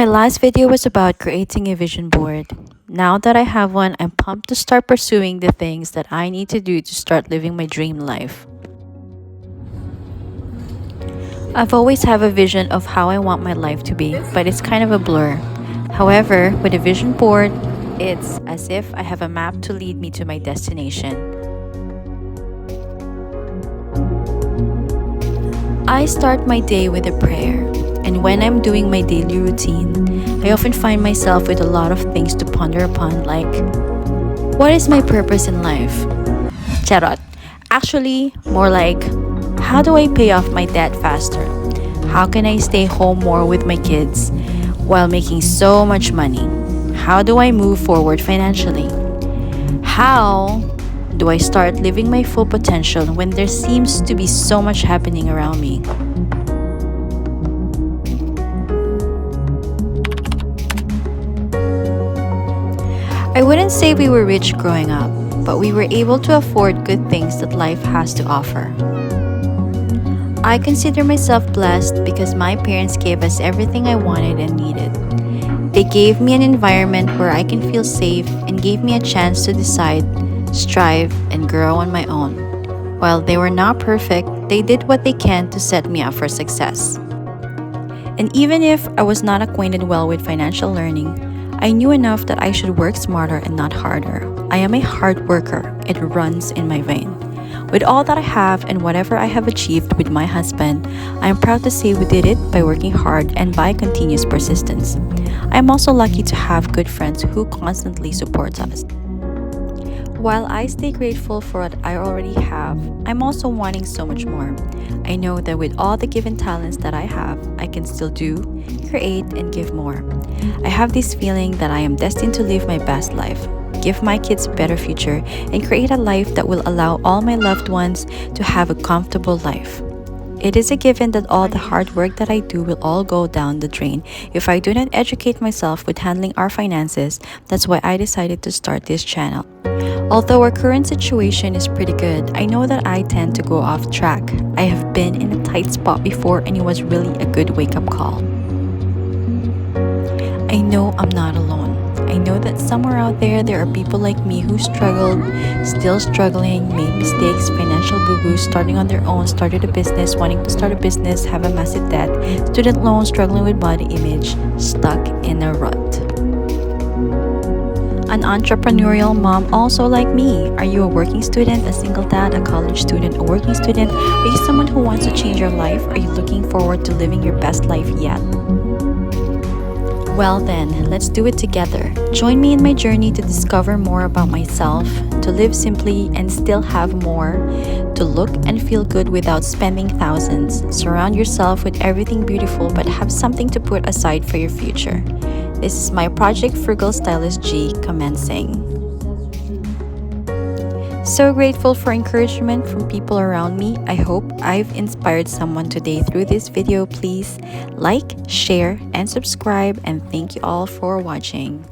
My last video was about creating a vision board. Now that I have one, I'm pumped to start pursuing the things that I need to do to start living my dream life. I've always have a vision of how I want my life to be, but it's kind of a blur. However, with a vision board, it's as if I have a map to lead me to my destination. I start my day with a prayer, and when I'm doing my daily routine, I often find myself with a lot of things to ponder upon, like, what is my purpose in life? Charot. Actually, more like, how do I pay off my debt faster? How can I stay home more with my kids while making so much money? How do I move forward financially? How do I start living my full potential when there seems to be so much happening around me? I wouldn't say we were rich growing up, but we were able to afford good things that life has to offer. I consider myself blessed because my parents gave us everything I wanted and needed. They gave me an environment where I can feel safe and gave me a chance to decide, strive, and grow on my own. While they were not perfect, they did what they can to set me up for success. And even if I was not acquainted well with financial learning, I knew enough that I should work smarter and not harder. I am a hard worker. It runs in my vein. With all that I have and whatever I have achieved with my husband, I am proud to say we did it by working hard and by continuous persistence. I am also lucky to have good friends who constantly support us. While I stay grateful for what I already have, I'm also wanting so much more. I know that with all the given talents that I have, I can still do, create, and give more. I have this feeling that I am destined to live my best life, give my kids a better future, and create a life that will allow all my loved ones to have a comfortable life. It is a given that all the hard work that I do will all go down the drain if I do not educate myself with handling our finances. That's why I decided to start this channel. Although our current situation is pretty good, I know that I tend to go off track. I have been in a tight spot before and it was really a good wake-up call. I know I'm not alone. I know that somewhere out there are people like me who struggled, still struggling, made mistakes, financial boo-boos, starting on their own, started a business, wanting to start a business, have a massive debt, student loans, struggling with body image, stuck in a rut. An entrepreneurial mom also like me. Are you a working student, a single dad, a college student, a working student? Are you someone who wants to change your life? Are you looking forward to living your best life yet? Well then, let's do it together. Join me in my journey to discover more about myself, to live simply and still have more, to look and feel good without spending thousands. Surround yourself with everything beautiful but have something to put aside for your future. This is my Project Frugal Stylist G commencing. So grateful for encouragement from people around me. I hope I've inspired someone today through this video. Please like, share, and subscribe, and thank you all for watching.